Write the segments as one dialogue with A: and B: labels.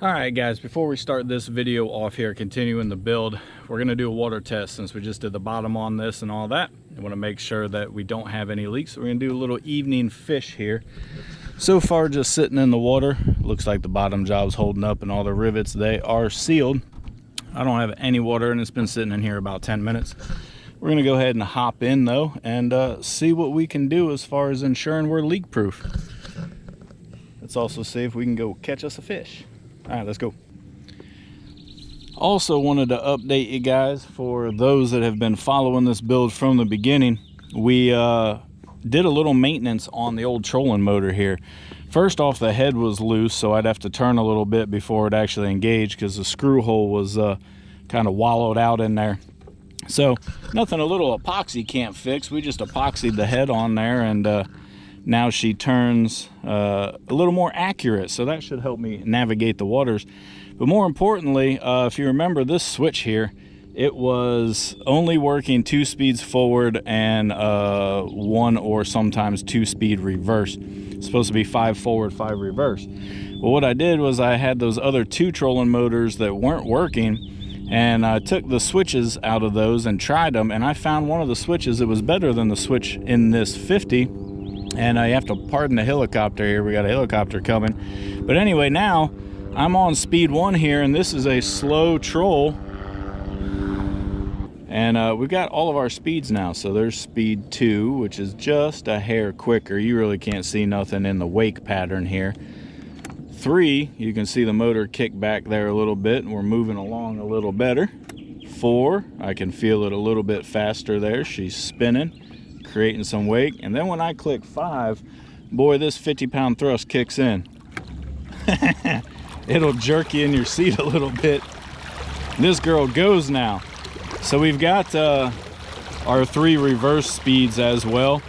A: Alright guys, before we start this video off here, continuing the build, we're going to do a water test since we just did the bottom on this and all that. I want to make sure that we don't have any leaks. So we're going to do a little evening fish here. So far just sitting in the water. Looks like the bottom job's holding up and all the rivets, they are sealed. I don't have any water and it's been sitting in here about 10 minutes. We're going to go ahead and hop in though and see what we can do as far as ensuring we're leak proof. Let's also see if we can go catch us a fish. All right, let's go. Also wanted to update you guys for those that have been following this build from the beginning. We did a little maintenance on the old trolling motor here. First off, the head was loose, so I'd have to turn a little bit before it actually engaged because the screw hole was kind of wallowed out in there. So nothing a little epoxy can't fix. We just epoxied the head on there, and now she turns a little more accurate, so that should help me navigate the waters. But more importantly, if you remember this switch here, it was only working 2 speeds forward and 1 or sometimes 2 speed reverse. It's supposed to be 5 forward, 5 reverse. Well, what I did was I had those other 2 trolling motors that weren't working, and I took the switches out of those and tried them, and I found one of the switches that was better than the switch in this 50. And you have to pardon the helicopter here. We got a helicopter coming. But anyway, now I'm on speed 1 here, and this is a slow troll. And we've got all of our speeds now. So there's speed 2, which is just a hair quicker. You really can't see nothing in the wake pattern here. 3, you can see the motor kick back there a little bit, and we're moving along a little better. 4, I can feel it a little bit faster there. She's spinning, creating some wake. And then when I click 5, boy, this 50-pound thrust kicks in. It'll jerk you in your seat a little bit. This girl goes now. So we've got our 3 reverse speeds as well.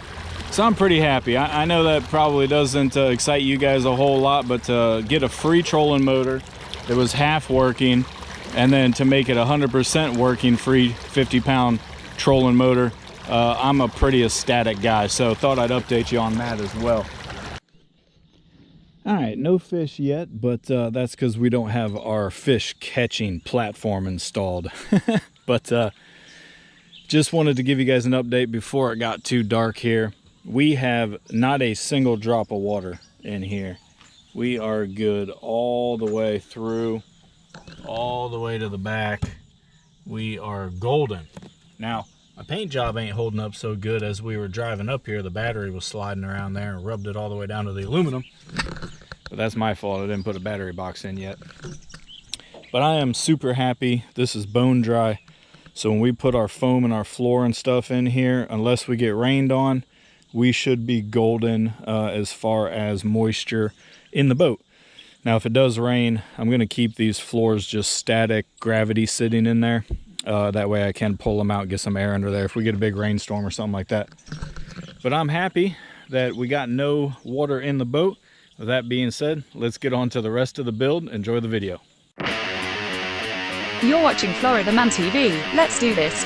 A: So I'm pretty happy. I know that probably doesn't excite you guys a whole lot, but to get a free trolling motor that was half working, and then to make it 100% working free 50-pound trolling motor, I'm a pretty ecstatic guy, so thought I'd update you on that as well. All right, no fish yet, but that's because we don't have our fish catching platform installed. But just wanted to give you guys an update before it got too dark here. We have not a single drop of water in here. We are good all the way through, all the way to the back. We are golden. Now, my paint job ain't holding up so good. As we were driving up here, the battery was sliding around there and rubbed it all the way down to the aluminum. But that's my fault. I didn't put a battery box in yet. But I am super happy. This is bone dry. So when we put our foam and our floor and stuff in here, unless we get rained on, we should be golden as far as moisture in the boat. Now, if it does rain, I'm going to keep these floors just static gravity sitting in there. That way I can pull them out, get some air under there if we get a big rainstorm or something like that. But I'm happy that we got no water in the boat. With that being said, let's get on to the rest of the build. Enjoy the video.
B: You're watching Florida Man TV. Let's do this.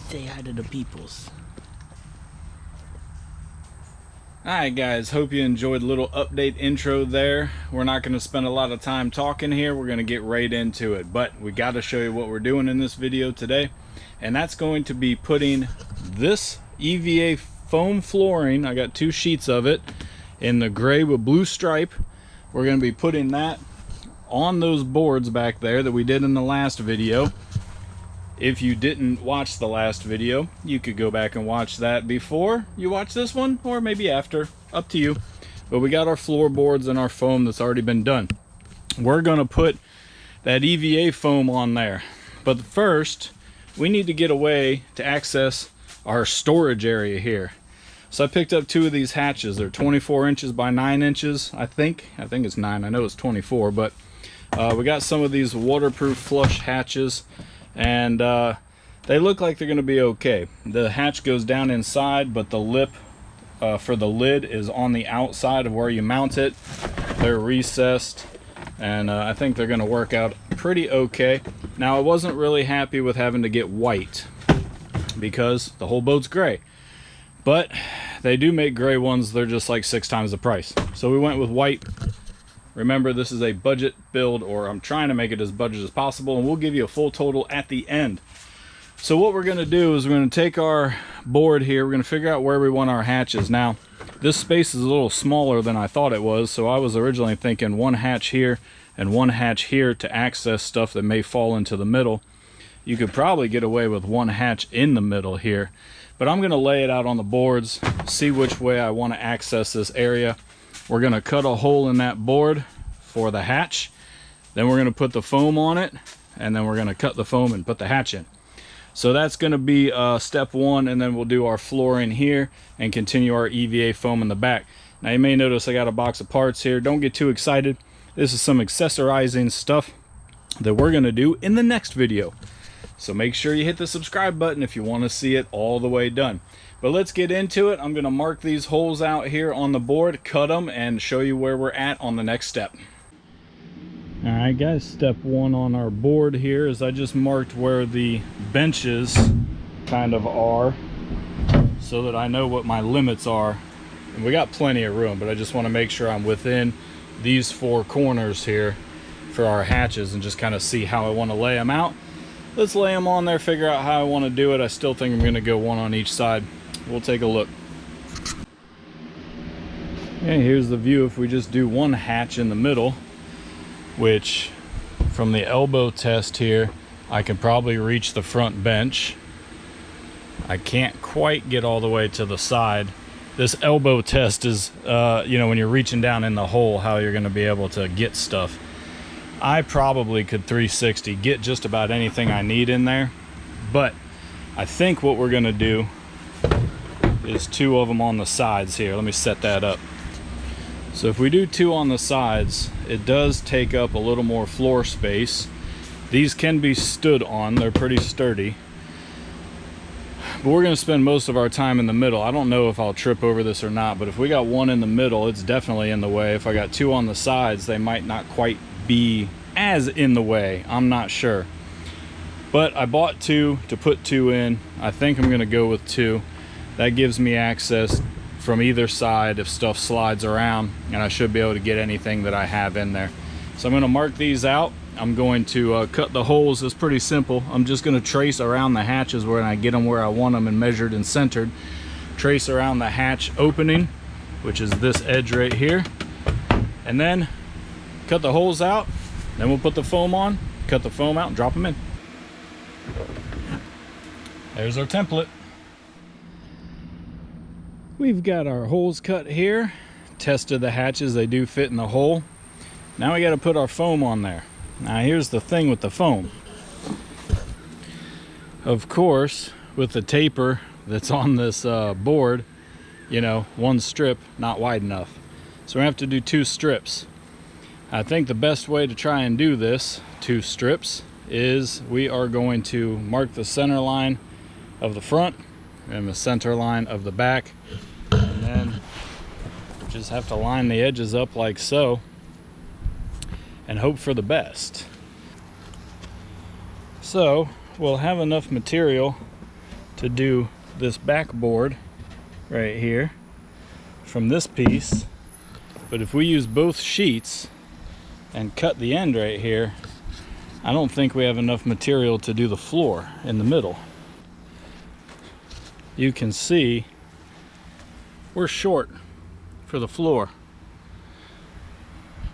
A: Say hi to the peoples. Alright guys, hope you enjoyed the little update intro there. We're not going to spend a lot of time talking here. We're going to get right into it. But we got to show you what we're doing in this video today. And that's going to be putting this EVA foam flooring. I got 2 sheets of it in the gray with blue stripe. We're going to be putting that on those boards back there that we did in the last video. If you didn't watch the last video, you could go back and watch that before you watch this one, or maybe after, up to you. But we got our floorboards and our foam that's already been done. We're going to put that EVA foam on there. But first, we need to get a way to access our storage area here. So I picked up 2 of these hatches. They're 24 inches by 9 inches, I think it's 9. I know it's 24, but we got some of these waterproof flush hatches. And they look like they're going to be okay. The hatch goes down inside, but the lip for the lid is on the outside of where you mount it. They're recessed, and I think they're going to work out pretty okay. Now, I wasn't really happy with having to get white because the whole boat's gray. but they do make gray ones. They're just like 6 times the price. So we went with white. Remember, this is a budget build, or I'm trying to make it as budget as possible, and we'll give you a full total at the end. So what we're going to do is we're going to take our board here. We're going to figure out where we want our hatches. Now, this space is a little smaller than I thought it was, so I was originally thinking 1 hatch here and 1 hatch here to access stuff that may fall into the middle. You could probably get away with 1 hatch in the middle here, but I'm going to lay it out on the boards, see which way I want to access this area. We're going to cut a hole in that board for the hatch, then we're going to put the foam on it, and then we're going to cut the foam and put the hatch in. So that's going to be step 1, and then we'll do our flooring here and continue our EVA foam in the back. Now you may notice I got a box of parts here. Don't get too excited. This is some accessorizing stuff that we're going to do in the next video. So make sure you hit the subscribe button if you want to see it all the way done. But let's get into it. I'm going to mark these holes out here on the board, cut them, and show you where we're at on the next step. Alright guys, step 1 on our board here is I just marked where the benches kind of are so that I know what my limits are. And we got plenty of room, but I just want to make sure I'm within these 4 corners here for our hatches and just kind of see how I want to lay them out. Let's lay them on there, figure out how I want to do it. I still think I'm going to go 1 on each side. We'll take a look. Okay, here's the view if we just do 1 hatch in the middle, which from the elbow test here, I can probably reach the front bench. I can't quite get all the way to the side. This elbow test is, you know, when you're reaching down in the hole, how you're going to be able to get stuff. I probably could 360, get just about anything I need in there, but I think what we're going to do is 2 of them on the sides here. Let me set that up. So if we do 2 on the sides, it does take up a little more floor space. These can be stood on, they're pretty sturdy. But we're gonna spend most of our time in the middle. I don't know if I'll trip over this or not, but if we got 1 in the middle, it's definitely in the way. If I got 2 on the sides, they might not quite be as in the way, I'm not sure. But I bought 2 to put 2 in. I think I'm gonna go with 2. That gives me access from either side if stuff slides around, and I should be able to get anything that I have in there. So I'm going to mark these out. I'm going to cut the holes. It's pretty simple. I'm just going to trace around the hatches where I get them where I want them and measured and centered. Trace around the hatch opening, which is this edge right here, and then cut the holes out. Then we'll put the foam on, cut the foam out, and drop them in. There's our template. We've got our holes cut here, tested the hatches, they do fit in the hole. Now we got to put our foam on there. Now here's the thing with the foam. Of course, with the taper that's on this board, you know, 1 strip not wide enough. So we have to do 2 strips. I think the best way to try and do this, 2 strips, is we are going to mark the center line of the front and the center line of the back, and then just have to line the edges up like so and hope for the best. So we'll have enough material to do this backboard right here from this piece, but if we use both sheets and cut the end right here, I don't think we have enough material to do the floor in the middle. You can see we're short for the floor.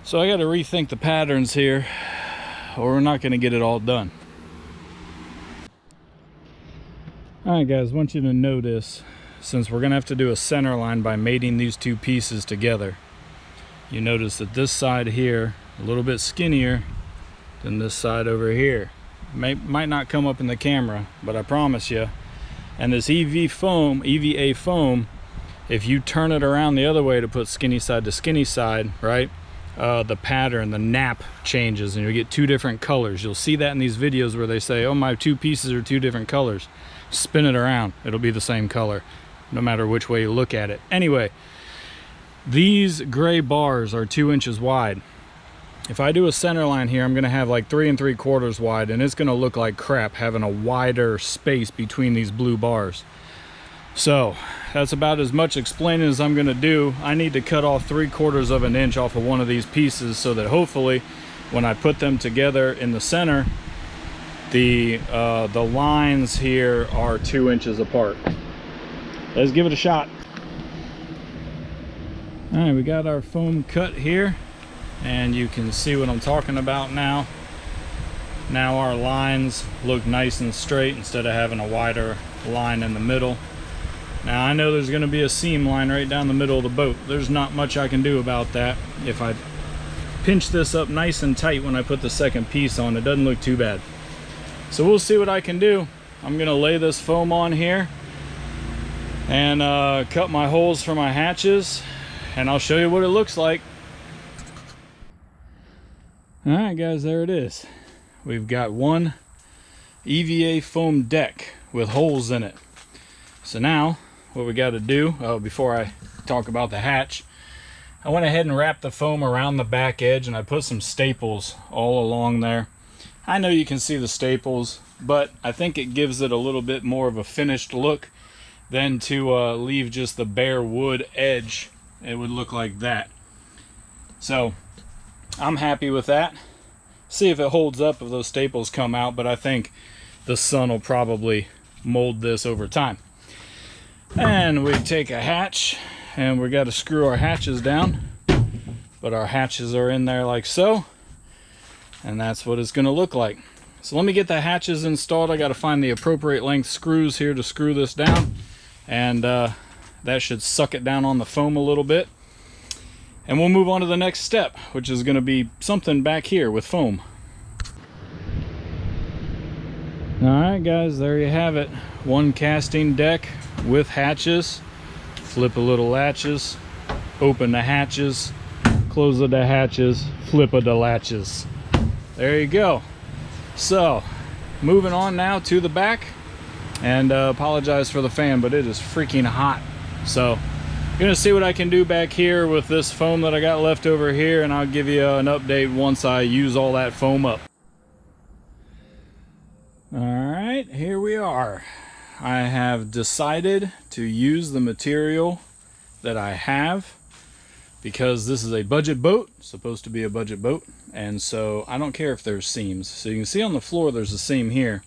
A: So I got to rethink the patterns here, or we're not going to get it all done. Alright guys, I want you to notice, since we're going to have to do a center line by mating these 2 pieces together, you notice that this side here a little bit skinnier than this side over here. Might not come up in the camera, but I promise you. And this EVA foam, if you turn it around the other way to put skinny side to skinny side, right, the pattern, the nap changes, and you get 2 different colors. You'll see that in these videos where they say, oh, my 2 pieces are 2 different colors. Spin it around, it'll be the same color no matter which way you look at it. Anyway, these gray bars are 2 inches wide. If I do a center line here, I'm going to have like 3 3/4 wide, and it's going to look like crap having a wider space between these blue bars. So that's about as much explaining as I'm gonna do. I need to cut off 3/4 of an inch off of one of these pieces so that hopefully when I put them together in the center, the lines here are 2 inches apart. Let's give it a shot. All right, we got our foam cut here, and you can see what I'm talking about now. Now our lines look nice and straight instead of having a wider line in the middle. Now I know there's going to be a seam line right down the middle of the boat. There's not much I can do about that. If I pinch this up nice and tight when I put the second piece on, it doesn't look too bad. So we'll see what I can do. I'm going to lay this foam on here and cut my holes for my hatches, and I'll show you what it looks like. All right guys, there it is. We've got one EVA foam deck with holes in it. So now what we got to do, before I talk about the hatch, I went ahead and wrapped the foam around the back edge, and I put some staples all along there. I know you can see the staples, but I think it gives it a little bit more of a finished look than to leave just the bare wood edge. It would look like that. So I'm happy with that. See if it holds up if those staples come out, but I think the sun will probably mold this over time. And we take a hatch, and we got to screw our hatches down, but our hatches are in there like so, and that's what it's going to look like. So let me get the hatches installed. I got to find the appropriate length screws here to screw this down, and that should suck it down on the foam a little bit. And we'll move on to the next step, which is going to be something back here with foam. Alright guys, there you have it. One casting deck with hatches. Flip a little latches, open the hatches, close the hatches, flip of the latches. There you go. So, moving on now to the back. And apologize for the fan, but it is freaking hot. So, gonna see what I can do back here with this foam that I got left over here, and I'll give you an update once I use all that foam up. Alright, here we are. I have decided to use the material that I have because this is a budget boat, supposed to be a budget boat, and so I don't care if there's seams. So you can see on the floor there's a seam here.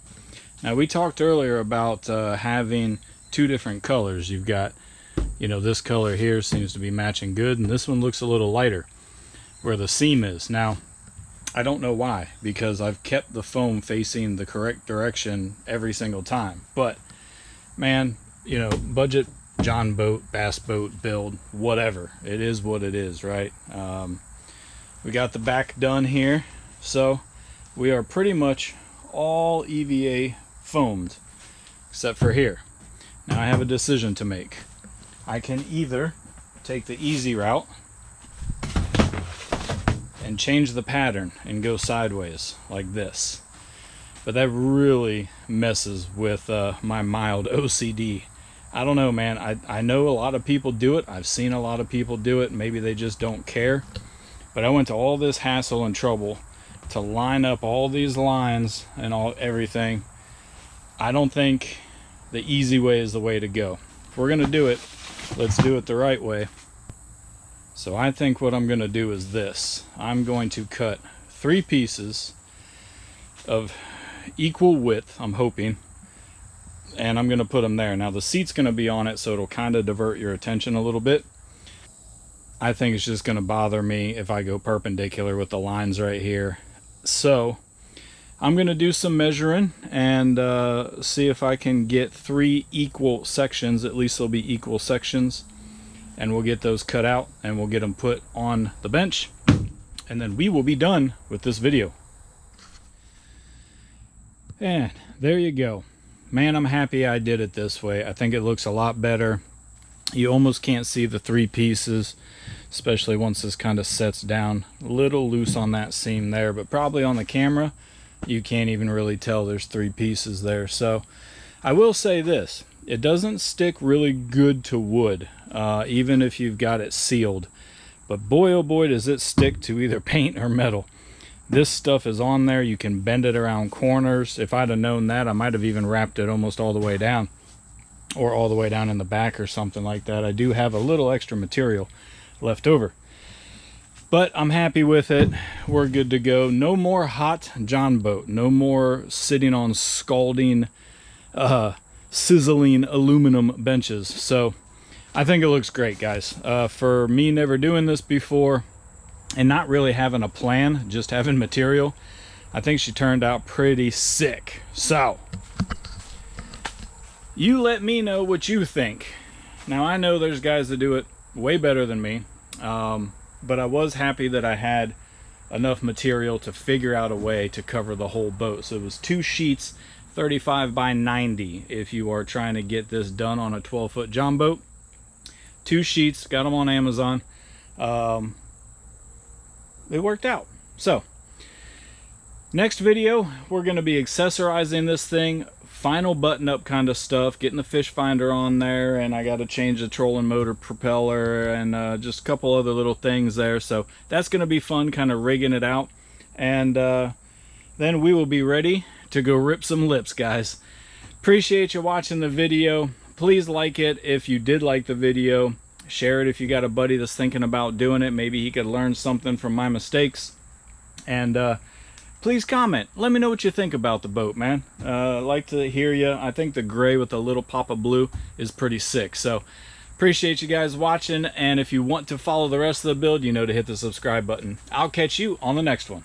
A: Now we talked earlier about having two different colors. You've got, you know, this color here seems to be matching good, and this one looks a little lighter where the seam is. Now I don't know why, because I've kept the foam facing the correct direction every single time, but man, you know, budget John boat, bass boat build, whatever, it is what it is, right? We got the back done here, so we are pretty much all EVA foamed except for here. Now I have a decision to make. I can either take the easy route and change the pattern and go sideways like this, but that really messes with my mild OCD. I don't know, man. I know a lot of people do it. I've seen a lot of people do it. Maybe they just don't care, but I went to all this hassle and trouble to line up all these lines and everything. I don't think the easy way is the way to go. If we're gonna do it, let's do it the right way. So I think what I'm going to do is this. I'm going to cut 3 pieces of equal width, I'm hoping, and I'm going to put them there. Now the seat's going to be on it, so it'll kind of divert your attention a little bit. I think it's just going to bother me if I go perpendicular with the lines right here. So I'm going to do some measuring and see if I can get 3 equal sections. At least they'll be equal sections. And we'll get those cut out and we'll get them put on the bench, and then we will be done with this video. And there you go. Man, I'm happy I did it this way. I think it looks a lot better. You almost can't see the 3 pieces, especially once this kind of sets down. A little loose on that seam there, but probably on the camera you can't even really tell there's 3 pieces there. So I will say this, it doesn't stick really good to wood, even if you've got it sealed, but boy oh boy does it stick to either paint or metal. This stuff is on there. You can bend it around corners. If I'd have known that, I might have even wrapped it almost all the way down. or all the way down in the back or something like that. I do have a little extra material left over, but I'm happy with it. We're good to go. No more hot John boat. No more sitting on scalding, sizzling aluminum benches. So I think it looks great, guys. For me never doing this before and not really having a plan, just having material, I think she turned out pretty sick. So you let me know what you think. Now, I know there's guys that do it way better than me, but I was happy that I had enough material to figure out a way to cover the whole boat. So it was 2 sheets, 35 by 90, if you are trying to get this done on a 12-foot John boat. 2 sheets, got them on Amazon. It worked out. So next video, we're going to be accessorizing this thing, final button up kind of stuff, getting the fish finder on there, and I got to change the trolling motor propeller and just a couple other little things there. So that's going to be fun, kind of rigging it out, and then we will be ready to go rip some lips, guys. Appreciate you watching the video. Please like it if you did like the video. Share it if you got a buddy that's thinking about doing it. Maybe he could learn something from my mistakes. And please comment. Let me know what you think about the boat, man. I'd like to hear you. I think the gray with the little pop of blue is pretty sick. So appreciate you guys watching. And if you want to follow the rest of the build, you know to hit the subscribe button. I'll catch you on the next one.